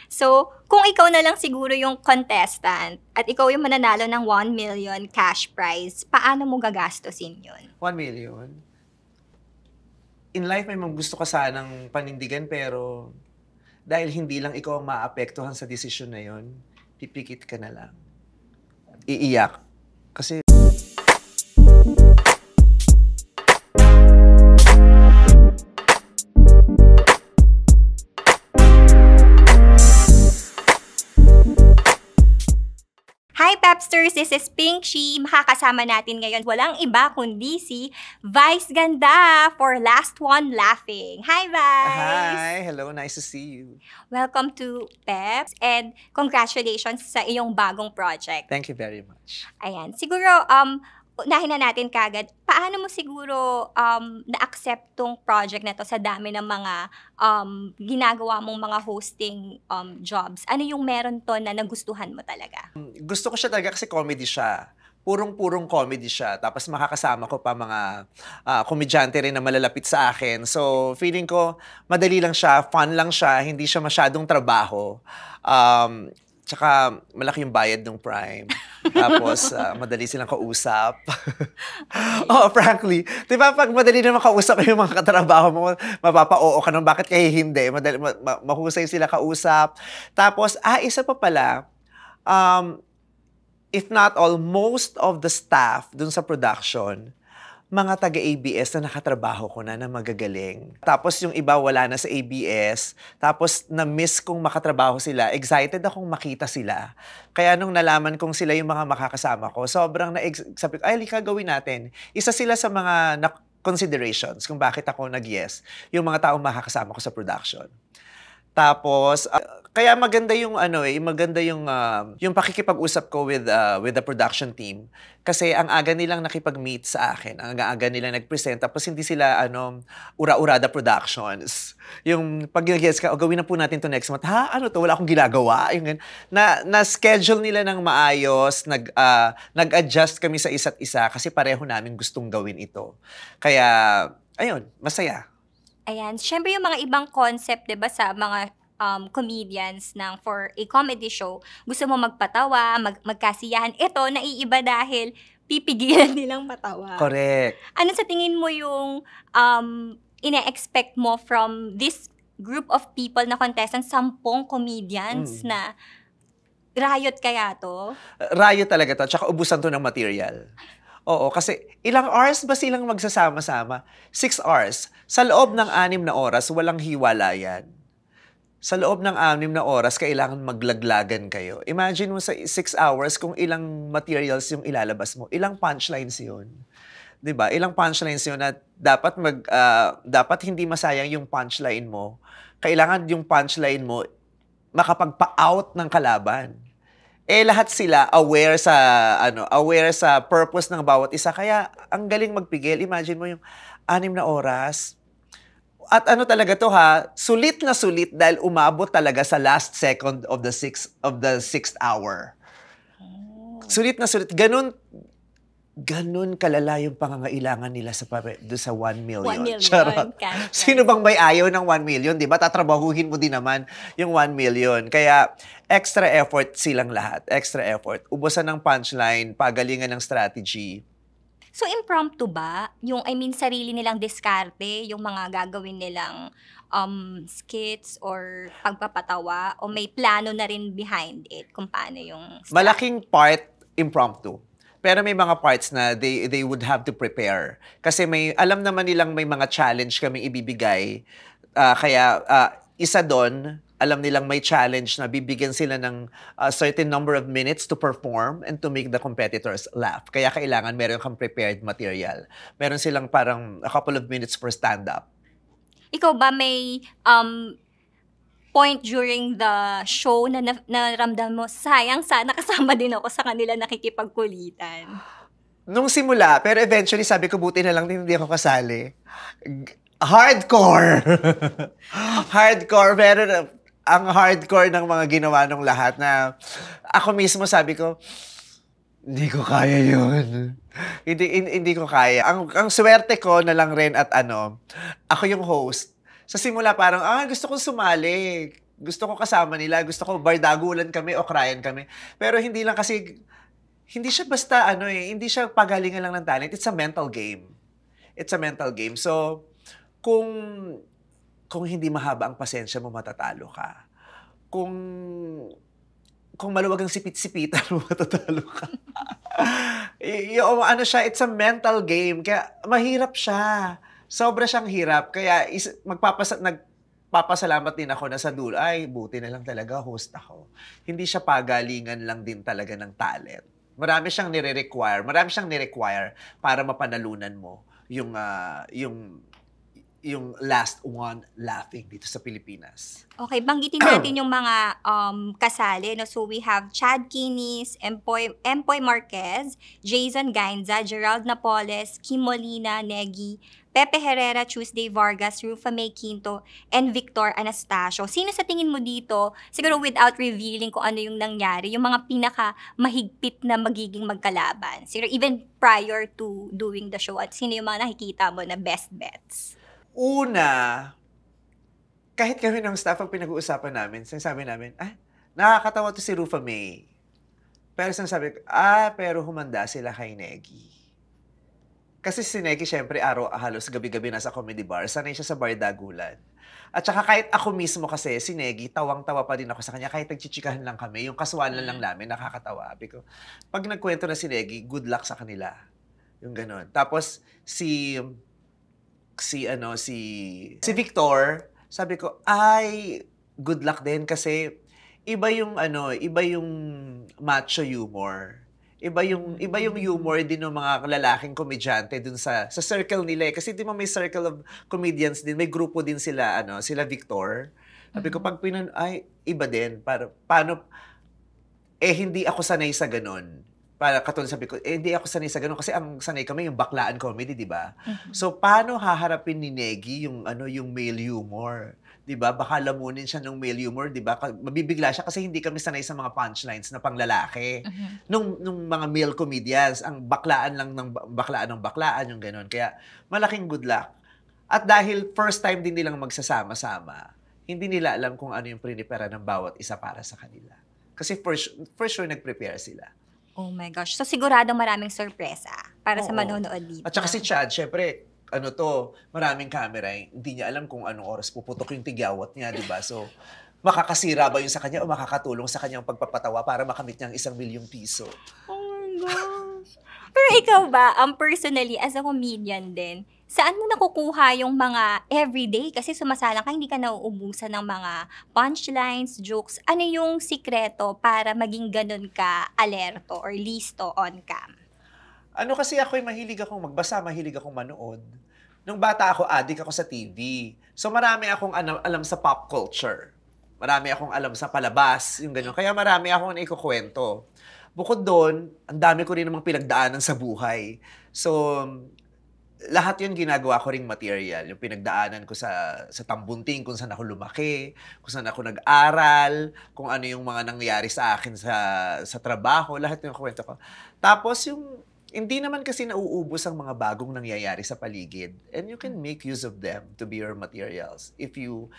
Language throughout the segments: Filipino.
So, kung ikaw na lang siguro yung contestant at ikaw yung mananalo ng 1 million cash prize, paano mo gagastusin yun? 1 million? In life, may mga gusto ka sanang panindigan pero dahil hindi lang ikaw ang maapektuhan sa desisyon na yon, pipikit ka na lang. Iiyak. Kasi Hi Pepsters! This is Pink Shi. Makakasama natin ngayon walang iba kundi si Vice Ganda for Last One Laughing. Hi Vice! hi! Hello, nice to see you. Welcome to Peps and congratulations sa iyong bagong project. Thank you very much. Ayan. Siguro, unahin na natin kagad, paano mo siguro na-accept tong project na to sa dami ng mga ginagawa mong mga hosting jobs? Ano yung meron to na nagustuhan mo talaga? Gusto ko siya talaga kasi comedy siya. Purong-purong comedy siya. Tapos makakasama ko pa mga komedyante rin na malalapit sa akin. So, feeling ko, madali lang siya, fun lang siya, hindi siya masyadong trabaho. Tsaka malaki yung bayad ng Prime. Tapos madali silang kausap. Oh, frankly, 'di ba pag madali na makausap yung mga katrabaho mo, mapapa-oo ka nung bakit kaya hindi? Madali, mahusay sila kausap. Tapos isa pa pala, if not all, most of the staff dun sa production, mga taga-ABS na nakatrabaho ko na magagaling. Tapos yung iba wala na sa ABS. Tapos na-miss kong makatrabaho sila. Excited akong makita sila. Kaya nung nalaman kong sila yung mga makakasama ko, sobrang sabi ko, ay, halika gawin natin. Isa sila sa mga considerations kung bakit ako nag-yes. Yung mga taong makakasama ko sa production. Tapos, kaya maganda yung maganda yung pakikipag-usap ko with the production team kasi ang aga nilang nakipag-meet sa akin, ang aga nilang nag-present tapos hindi sila ura-urada productions. Yung pag yes ka, gawin na po natin to next month. Ha, ano to? Wala akong ginagawa. Yung na schedule nila ng maayos, nag-adjust kami sa isa't isa kasi pareho namin gustong gawin ito. Kaya ayun, masaya. Ayan, syempre yung mga ibang concept, 'di ba, sa mga comedians for a comedy show, gusto mo magpatawa, magkasiyahan. Ito, naiiba dahil pipigilan nilang matawa. Correct. Ano sa tingin mo yung ine-expect mo from this group of people na contestants, 10 comedians na riot kaya to? Riot talaga to, tsaka ubusan to ng material. Oo, kasi ilang hours ba silang magsasama-sama? 6 hours. Sa loob ng 6 na oras, walang hiwalayan. Sa loob ng 6 na oras, kailangan maglaglagan kayo. Imagine mo sa 6 hours kung ilang materials yung ilalabas mo. Ilang punchlines yun. 'Di ba? Ilang punchlines yun na dapat hindi masayang yung punchline mo. Kailangan yung punchline mo makapagpa-out ng kalaban. Lahat sila aware sa purpose ng bawat isa. Kaya ang galing magpigil. Imagine mo yung 6 na oras. At talaga to sulit na sulit dahil umabot talaga sa last second of the sixth hour. Sulit na sulit. Ganun kalala yung pangangailangan nila sa 1 million. 1 million. Charot. Sino bang may ayaw ng 1 million? Di ba? Tatrabahuhin mo din naman yung 1 million. Kaya extra effort silang lahat. Extra effort. Ubusan ng punchline, pagalingan ng strategy. So, impromptu ba? Sarili nilang diskarte, yung mga gagawin nilang skits or pagpapatawa? O may plano na rin behind it kung paano yung style? Malaking part impromptu. Pero may mga parts na they would have to prepare. Kasi alam naman nilang may mga challenge kaming ibibigay. Kaya isa doon, alam nilang may challenge na bibigyan sila ng a certain number of minutes to perform and to make the competitors laugh. Kaya kailangan meron kang prepared material. Meron silang parang a couple of minutes for stand-up. Ikaw ba may point during the show na naramdaman mo, sayang sana kasama din ako sa kanila nakikipagkulitan? Nung simula, pero eventually sabi ko buti na lang hindi ako kasali. Hardcore! Hardcore, pero ang hardcore ng mga ginawa nung lahat na ako mismo sabi ko, hindi ko kaya yun. Hindi ko kaya. Ang swerte ko na lang rin at ako yung host. Sa simula parang, gusto kong sumali. Gusto ko kasama nila, gusto ko bardagulan kami o krayan kami. Pero hindi lang kasi, hindi siya basta hindi siya pagalingan lang ng talent. It's a mental game. It's a mental game. So, kung hindi mahaba ang pasensya mo, matatalo ka. Kung maluwag ang sipit-sipitan mo, matatalo ka. It's a mental game. Kaya mahirap siya. Sobra siyang hirap. Kaya nagpapasalamat din ako na sa dulo, ay, buti na lang talaga host ako. Hindi siya pagalingan lang din talaga ng talent. Marami siyang nire-require para mapanalunan mo yung last one laughing dito sa Pilipinas. Okay, banggitin natin yung mga kasali. No? So we have Chad Kinis, Empoy Marquez, Jason Gainza, Gerald Napoles, Kim Molina, Negi, Pepe Herrera, Tuesday Vargas, Rufa May Quinto, and Victor Anastasio. Sino sa tingin mo dito, siguro without revealing kung ano yung nangyari, yung mga pinaka-mahigpit na magiging magkalaban? Siguro even prior to doing the show, at sino yung mga nakikita mo na best bets? Una, kahit kami ng staff ang pinag-uusapan namin, sinasabi namin, nakakatawa to si Rufa May. Pero sinasabi ko, pero humanda sila kay Negi. Kasi si Negi, syempre, halos gabi-gabi nasa comedy bar. Sanay siya sa bardagulan. At saka kahit ako mismo kasi, si Negi, tawang-tawa pa din ako sa kanya. Kahit nagchichikahan lang kami, yung kaswalan lang namin, nakakatawa. Because pag nagkwento na si Negi, good luck sa kanila. Yung ganon. Tapos, si Victor, sabi ko, good luck din kasi iba yung macho humor. Iba yung humor din ng mga lalaking komedyante dun sa circle nila eh. Kasi di ba may circle of comedians din, may grupo din sila Victor. Sabi ko pag iba din paano hindi ako sanay sa ganun. Para katulad sabi ko, hindi ako sanay sa ganun kasi ang sanay kami yung baklaan comedy, di ba? Mm-hmm. So paano haharapin ni Negi yung male humor? 'Di ba? Baka lamunin siya ng male humor, 'di ba? Mabibigla siya kasi hindi kami sanay sa mga punchlines na panglalaki. Nung mga male comedians, ang baklaan lang ng baklaan yung ganun. Kaya malaking good luck. At dahil first time din nilang magsasama-sama, hindi nila alam kung ano yung prinipera ng bawat isa para sa kanila. Kasi for sure nag-prepare sila. Oh my gosh. So siguradong maraming sorpresa para sa manonood dito. At saka si Chad, syempre, maraming camera, hindi niya alam kung anong oras puputok yung tigyawat niya, di ba? So, makakasira ba yun sa kanya o makakatulong sa kanyang pagpapatawa para makamit niya ang 1 milyong piso? Oh my gosh. Pero ikaw ba, personally, as a comedian din, saan mo nakukuha yung mga everyday? Kasi sumasalang ka, hindi ka nauubusan ng mga punchlines, jokes. Ano yung sikreto para maging ganun ka alerto or listo on cam? Kasi mahilig akong magbasa, mahilig akong manood. Nung bata ako, addict ako sa TV. So marami akong alam sa pop culture. Marami akong alam sa palabas, yung gano'n. Kaya marami akong naikukwento. Bukod doon, ang dami ko rin namang pinagdaanan sa buhay. So, lahat yun ginagawa ko ring material. Yung pinagdaanan ko sa Tambunting, kung saan ako lumaki, kung saan ako nag-aral, kung ano yung mga nangyari sa akin sa trabaho, lahat yung kwento ko. Tapos hindi naman kasi nauubos ang mga bagong nangyayari sa paligid. And you can make use of them to be your materials. If you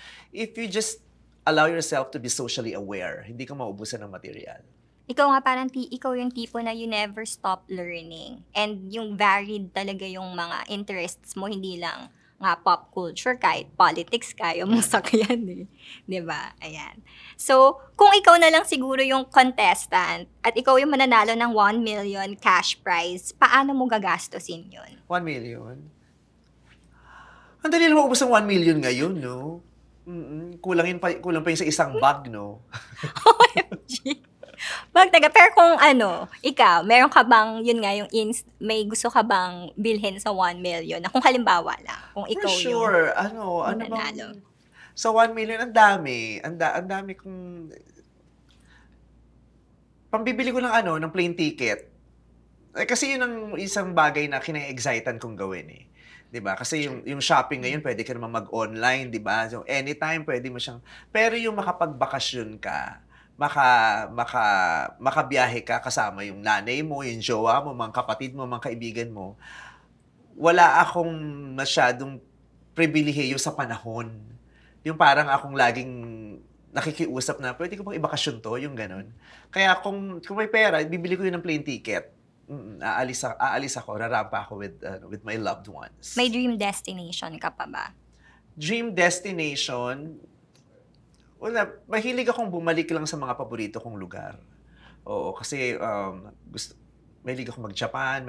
just allow yourself to be socially aware, hindi ka maubusan ng material. Ikaw nga parang ikaw yung tipo na you never stop learning. And yung varied talaga yung mga interests mo, hindi lang nga pop culture, kahit politics, kaya mong sakyan eh. Diba? Ayan. So, kung ikaw na lang siguro yung contestant at ikaw yung mananalo ng 1 million cash prize, paano mo gagastusin yun? 1 million? Ang dali naman ubos ng 1 million ngayon, no? Kulang pa yung sa isang bag, no? OMG! Pero kung ikaw, meron ka bang, yun nga, may gusto ka bang bilhin sa 1 million? Kung halimbawa lang, kung ikaw For sure. yung bang, sa 1 million, ang dami. Ang dami kong, pambibili ko ng plane ticket. Kasi yun ang isang bagay na kina-excitan kong gawin eh. 'Di ba? Kasi yung shopping ngayon, pwede ka naman mag-online, 'di ba? So anytime pwede mo siyang, pero yung makapagbakasyon ka, makabiyahe ka kasama yung nanay mo, yung jowa mo, mga kapatid mo, mga kaibigan mo, wala akong masyadong pribilehiyo sa panahon. Yung parang akong laging nakikiusap na, pwede ko bang ibakasyon to, yung ganun. Kaya kung may pera, bibili ko yun ng plane ticket. Aalis ako, rarampa ako with my loved ones. May dream destination ka pa ba? Dream destination, wala, mahilig akong bumalik lang sa mga paborito kong lugar. Oo, kasi mahilig akong mag-Japan,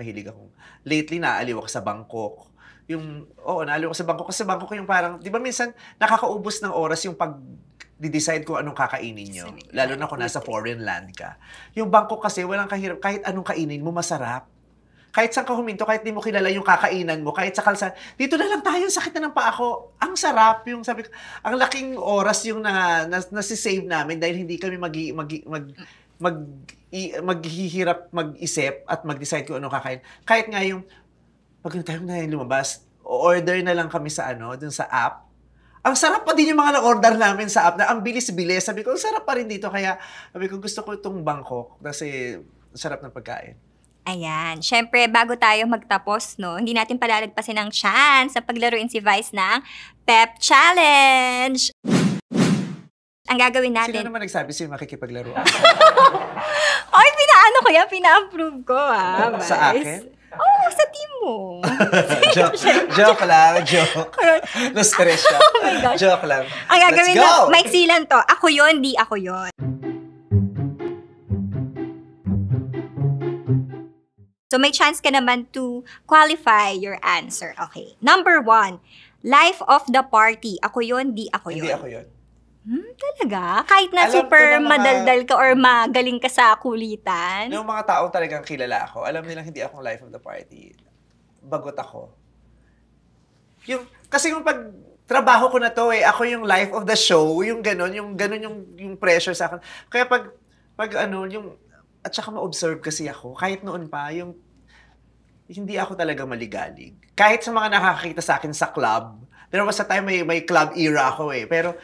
lately naaliw ako sa Bangkok. Naaliw ako sa Bangkok kasi Bangkok yung parang, di ba minsan nakakaubos ng oras yung pag-decide kung anong kakainin nyo. Lalo na kung nasa foreign land ka. Yung Bangkok kasi walang kahirap, kahit anong kainin mo, masarap. Kahit saan ka huminto, kahit di mo kilala yung kakainan mo, kahit sa kalsada, dito na lang tayo, sakit na ng paa ko. Ang sarap, yung sabi ko, ang laking oras yung nasisave namin dahil hindi kami maghihirap mag-isip at mag-decide kung ano kakain. Kahit nga yung, pag tayo na yung lumabas, order na lang kami sa dun sa app. Ang sarap pa din yung mga na-order namin sa app na ang bilis-bilis. Sabi ko, ang sarap pa rin dito. Kaya sabi ko, gusto ko itong Bangkok kasi sarap ng pagkain. Ayan. Siyempre, bago tayo magtapos, no, hindi natin palalagpasin ng chance sa paglaruin si Vice ng Pep Challenge. Ang gagawin natin... Sino naman nagsabi sa'yo makikipaglaro? Ay, pina-approve ko, Vice. Sa akin? Oo, sa team mo. Joke lang, joke. Na-stress siya. Oh my gosh. Joke lang. Ang gagawin Let's go! maiksilan to. Ako yun, di ako yun. So, may chance ka naman to qualify your answer. Okay. Number 1, life of the party. Ako yun, di ako yun. Hindi ako yun. Talaga? Kahit na Alam ko super na madaldal ka or magaling ka sa kulitan? Yung mga taong talagang kilala ako, alam nilang hindi akong life of the party. Bagot ako. Kasi yung pag trabaho ko na to ako yung life of the show, yung ganun yung pressure sa akin. Kaya at saka ma-observe kasi ako, kahit noon pa, hindi ako talaga maligalig. Kahit sa mga nakakakita sa akin sa club, there was a time may club era ako pero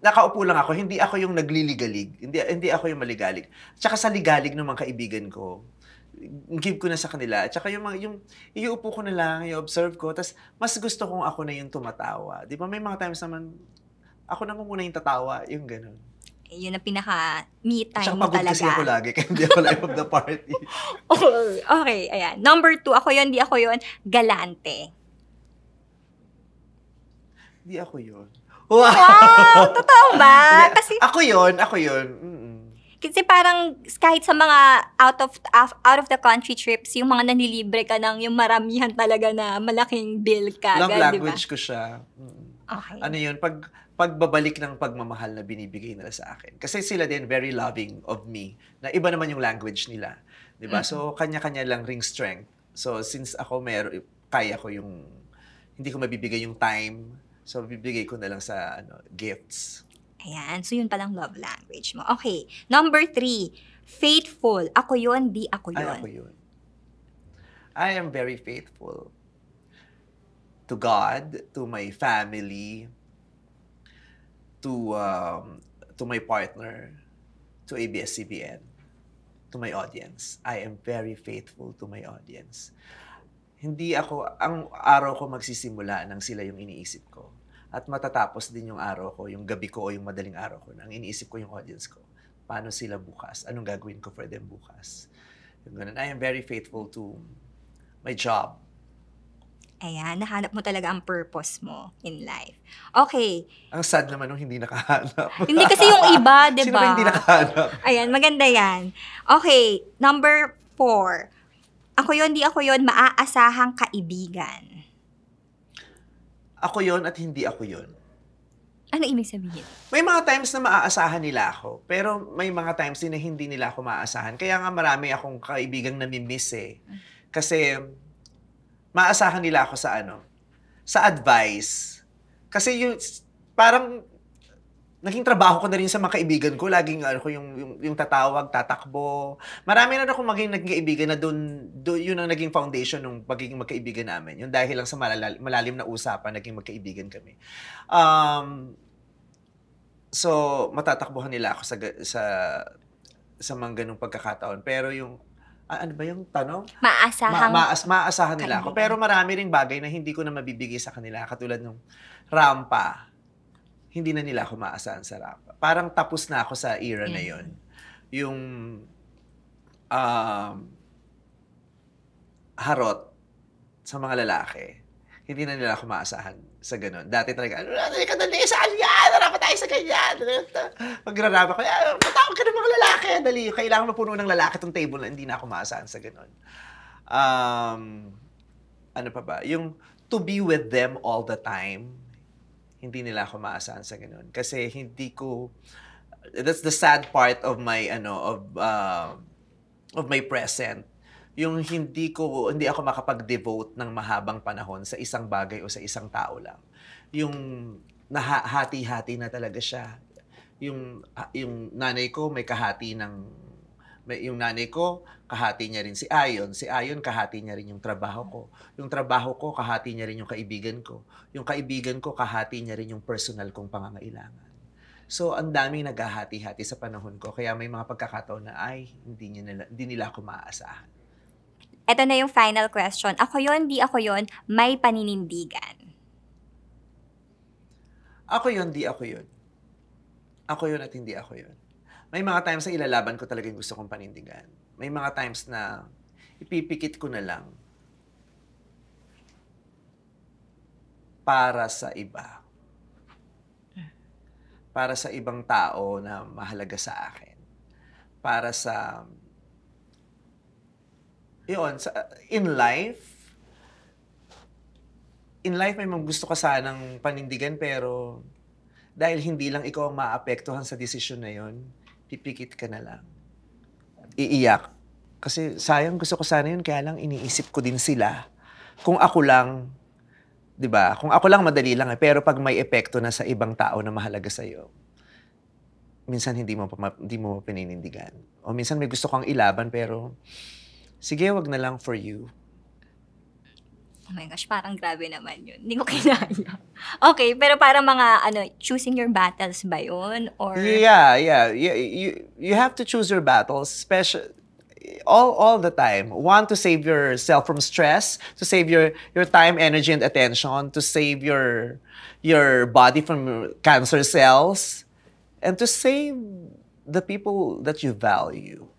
nakaupo lang ako, hindi ako yung nagliligalig. Hindi ako yung maligalig. At saka sa ligalig ng mga kaibigan ko, give ko na sa kanila. At saka yung iuupo ko na lang, i-observe ko, tas mas gusto kong ako na yung tumatawa. Di ba may mga times naman, ako na muna yung tatawa, yung ganun. Yun ang pinaka-me time Tsaka mo pagod talaga. kasi ako lagi, kaya hindi ako life of the party. Okay, ayan. Number 2, ako yun, di ako yun, galante. Hindi ako yun. Wow! Totoo ba? Kasi, Ako yun. kasi parang kahit sa mga out of the country trips, yung mga nanilibre ka ng yung maramihan talaga na malaking bill ka. Love diba? language ko siya. Okay. Ano yun? Pagbabalik ng pagmamahal na binibigay nila sa akin. Kasi sila din very loving of me. Na iba naman yung language nila. Diba? So, kanya-kanya lang ring strength. So, since ako kaya ko hindi ko mabibigay yung time. So, bibigay ko na lang sa gifts. Ayan. So, yun palang love language mo. Okay. Number 3, faithful. Ako yun, di ako yun. Ay, ako yun. I am very faithful to God, to my family, to my partner, to ABS-CBN, to my audience. I am very faithful to my audience. Ang araw ko magsisimula nang sila yung iniisip ko. At matatapos din yung araw ko, yung gabi ko o yung madaling araw ko, nang iniisip ko yung audience ko. Paano sila bukas? Anong gagawin ko for them bukas? Yung ganun. I am very faithful to my job. Ayan, nahanap mo talaga ang purpose mo in life. Okay. Ang sad naman nung hindi nakahanap. Hindi kasi yung iba, di Sino ba ba? hindi nakahanap? Ayan, maganda yan. Okay, number 4. Ako yun, di ako yun, maaasahang kaibigan. Ako yon at hindi ako yon. Ano ibig sabihin? May mga times na maaasahan nila ako, pero may mga times din na hindi nila ako maaasahan. Kaya nga marami akong kaibigang namimiss Kasi maasahan nila ako sa advice. Kasi parang naging trabaho ko na rin sa mga kaibigan ko. Laging yung tatawag, tatakbo. Marami na akong naging kaibigan na doon yun ang naging foundation ng pagiging magkaibigan namin. Yung dahil lang sa malalim na usapan, naging magkaibigan kami. So, matatakbuhan nila ako sa mga ganung pagkakataon. Pero ano ba yung tanong? Maasahan nila ako. Pero marami ring bagay na hindi ko na mabibigay sa kanila. Katulad nung rampa. Hindi na nila ako maasahan sa rampa. parang tapos na ako sa era na yon. Yung harot sa mga lalaki, hindi na nila ako maasahan sa ganun. Dati talaga, dali ka dali, saan yan? Harap tayo sa ganyan. Magrarama ko, matawag ka ng mga lalaki. Dali, kailangan mapuno ng lalaki tong table na hindi na ako maasahan sa ganun. Ano pa ba? Yung to be with them all the time, hindi nila ako maasahan sa ganun. Kasi hindi ko, that's the sad part of my, of my present. Yung hindi ako makapag-devote ng mahabang panahon sa isang bagay o sa isang tao lang. Yung nahati-hati na talaga siya. Yung nanay ko may kahati yung nanay ko, kahati niya rin si Ayon, kahati niya rin yung trabaho ko. Yung trabaho ko, kahati niya rin yung kaibigan ko. Yung kaibigan ko, kahati niya rin yung personal kong pangangailangan. So, ang daming naghahati-hati sa panahon ko. Kaya may mga pagkakataon na, hindi nila ako maaasahan. Ito na yung final question. Ako yon, di ako yon, may paninindigan. Ako yun, di ako yun. Ako yun at hindi ako yun. May mga times na ilalaban ko talaga yung gusto kong panindigan. May mga times na ipipikit ko na lang para sa iba. Para sa ibang tao na mahalaga sa akin. Para sa in life may mga gusto ka sanang panindigan pero dahil hindi lang ikaw ang maapektuhan sa desisyon na yon, pipikit ka na lang. Iiyak. Kasi sayang gusto ko sana yun, kaya lang iniisip ko din sila. Kung ako lang, di ba? Kung ako lang, madali lang pero pag may epekto na sa ibang tao na mahalaga sa'yo, minsan hindi mo pininindigan. O minsan may gusto kang ilaban pero sige, wag na lang for you. Oh my gosh, parang grabe naman yun. Hindi ko kinaya. Okay, pero para mga, choosing your battles ba yun? Or... Yeah. You have to choose your battles, especially all the time. One, to save yourself from stress, to save your time, energy, and attention, to save your body from cancer cells, and to save the people that you value.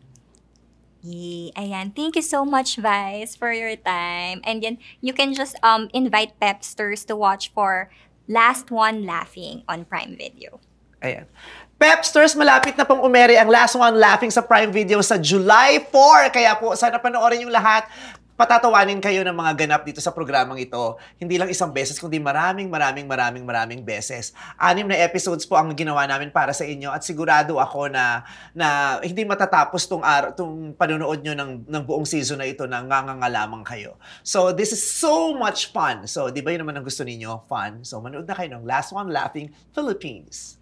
Ayan. Thank you so much, Vice, for your time. And then, you can just invite Pepsters to watch for Last One Laughing on Prime Video. Ayan. Pepsters, malapit na pong umere ang Last One Laughing sa Prime Video sa July 4. Kaya po, sana panoorin yung lahat. Patatawanin kayo ng mga ganap dito sa programang ito. Hindi lang isang beses, kundi maraming beses. 6 na episodes po ang ginawa namin para sa inyo at sigurado ako na hindi matatapos tong panonood nyo ng buong season na ito na lamang kayo. So, this is so much fun. So, di ba yun naman ang gusto ninyo? Fun. So, manood na kayo ng Last One Laughing Philippines.